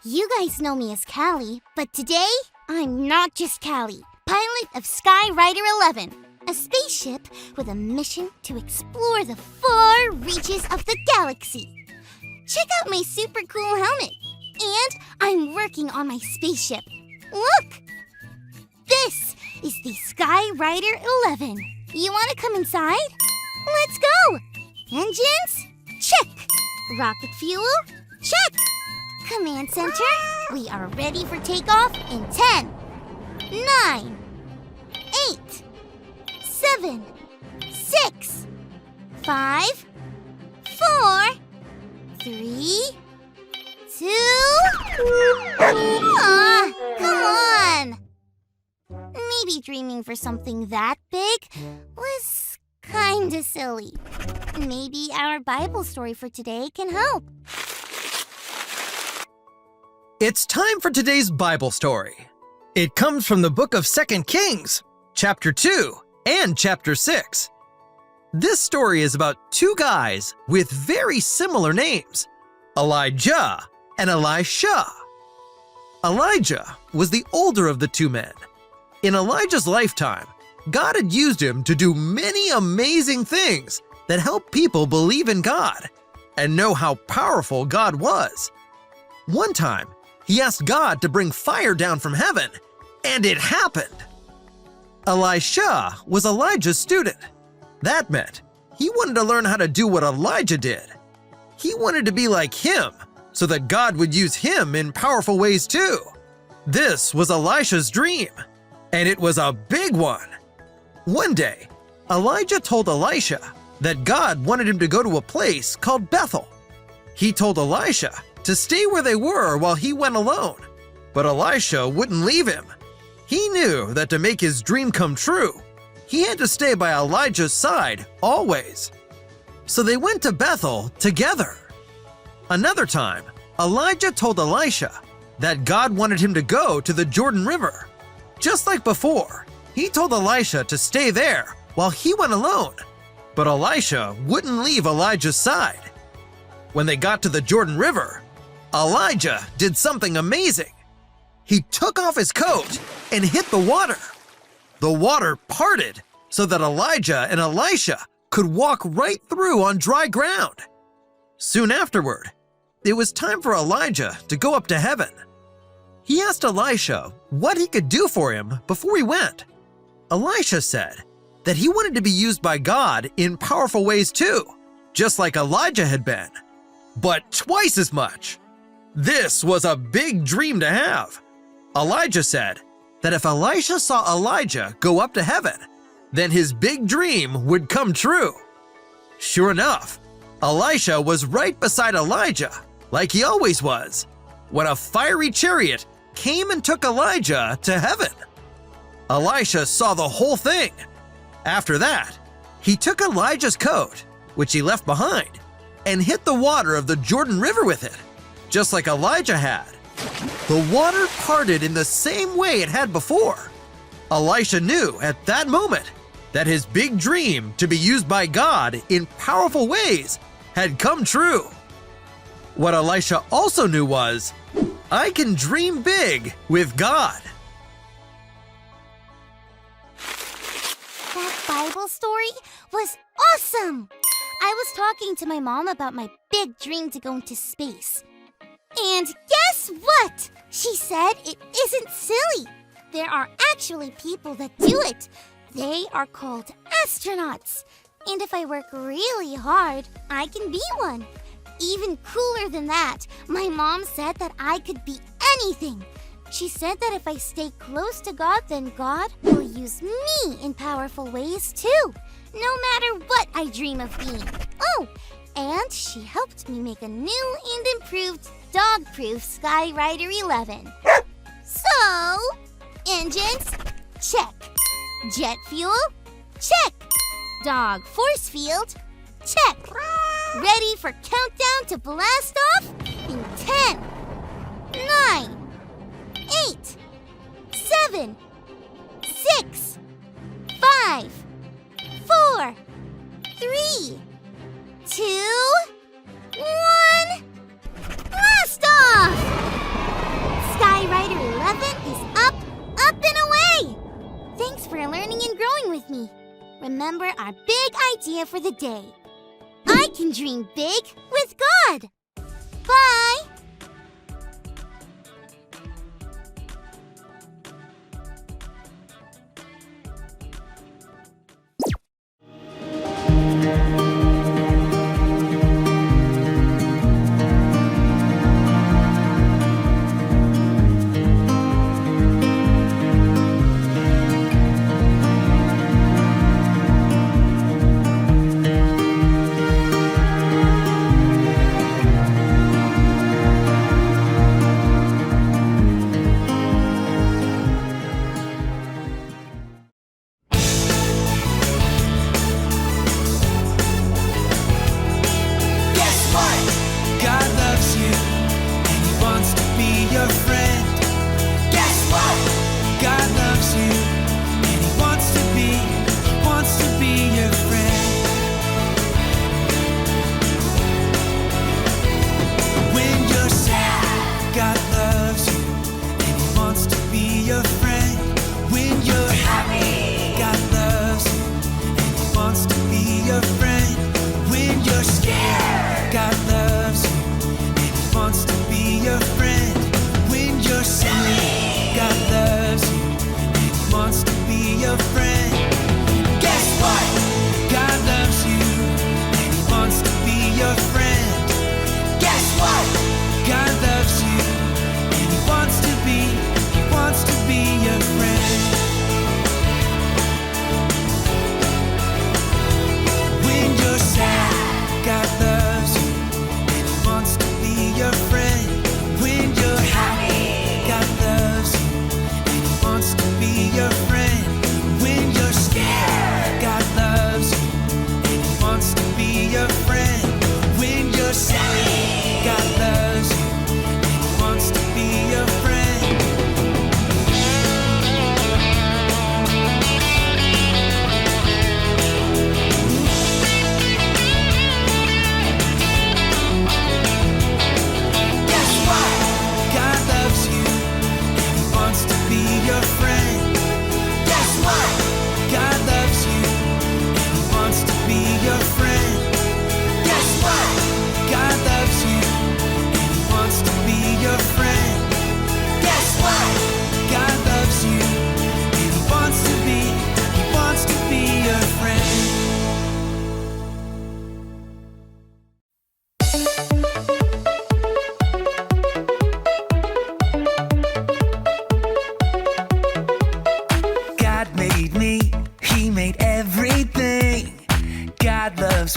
You guys know me as Callie, but today, I'm not just Callie, pilot of Skyrider 11, a spaceship with a mission to explore the far reaches of the galaxy. Check out my super cool helmet, and I'm working on my spaceship. Look! This is the Skyrider 11. You want to come inside? Let's go! Engines? Check! Rocket fuel? Check! Command center, we are ready for takeoff in 10, 9, 8, 7, 6, 5, 4, 3, 2... come on! Maybe dreaming for something that big was kinda silly. Maybe our Bible story for today can help. It's time for today's Bible story. It comes from the book of 2 Kings, chapter 2 and chapter 6. This story is about two guys with very similar names, Elijah and Elisha. Elijah was the older of the two men. In Elijah's lifetime, God had used him to do many amazing things that helped people believe in God and know how powerful God was. One time, he asked God to bring fire down from heaven, and it happened. Elisha was Elijah's student. That meant he wanted to learn how to do what Elijah did. He wanted to be like him so that God would use him in powerful ways too. This was Elisha's dream, and it was a big one. One day, Elijah told Elisha that God wanted him to go to a place called Bethel. He told Elisha to stay where they were while he went alone, but Elisha wouldn't leave him. He knew that to make his dream come true, he had to stay by Elijah's side always. So they went to Bethel together. Another time, Elijah told Elisha that God wanted him to go to the Jordan River. Just like before, he told Elisha to stay there while he went alone, but Elisha wouldn't leave Elijah's side. When they got to the Jordan River, Elijah did something amazing. He took off his coat and hit the water. The water parted so that Elijah and Elisha could walk right through on dry ground. Soon afterward, it was time for Elijah to go up to heaven. He asked Elisha what he could do for him before he went. Elisha said that he wanted to be used by God in powerful ways too, just like Elijah had been, but twice as much. This was a big dream to have. Elijah said that if Elisha saw Elijah go up to heaven, then his big dream would come true. Sure enough, Elisha was right beside Elijah, like he always was, when a fiery chariot came and took Elijah to heaven. Elisha saw the whole thing. After that, he took Elijah's coat, which he left behind, and hit the water of the Jordan River with it, just like Elijah had. The water parted in the same way it had before. Elisha knew at that moment that his big dream to be used by God in powerful ways had come true. What Elisha also knew was, I can dream big with God. That Bible story was awesome! I was talking to my mom about my big dream to go into space. And guess what? She said it isn't silly. There are actually people that do it. They are called astronauts. And if I work really hard, I can be one. Even cooler than that, my mom said that I could be anything. She said that if I stay close to God, then God will use me in powerful ways too, no matter what I dream of being. Oh, and she helped me make a new and improved dog-proof Skyrider 11. So, engines, check. Jet fuel, check. Dog force field, check. Ready for countdown to blast off in 10, 9, 8, 7, 6, 5, 4, 3, 2, 1, blast off! remember our big idea for the day. I can dream big with God. Bye!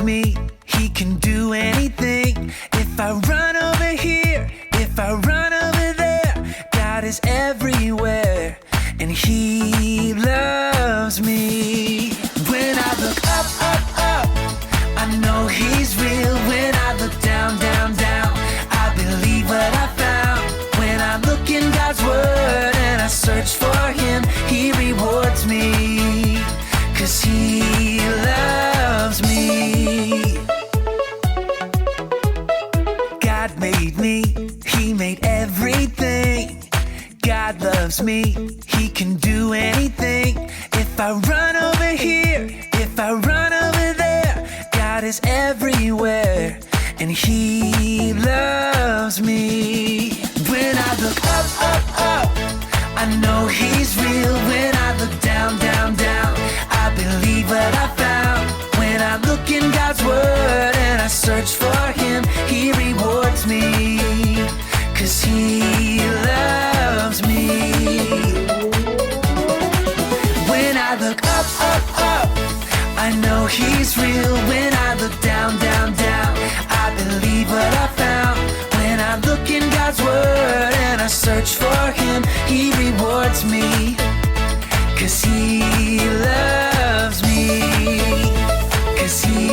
Me, he can do anything. If I run over here, if I run over there, God is everywhere and he loves me. When I look up, up, up, I know he's real. When I look down, down, down, I believe what I found. When I look in God's word and I search for him, he rewards me, 'cause he loves me. God made me, he made everything. God loves me, he can do anything. If I run over here, if I run over there, God is everywhere and he loves me. When I look up, up, up, I know he's real. When I look down, down, down, I believe what I found. When I look in God's word and I search for him, he rewards me, 'cause he loves me. When I look up, up, up, I know he's real. When I look down, down, down, I believe what I found. When I look in God's word and I search for him, he rewards me, 'cause he loves me, 'cause he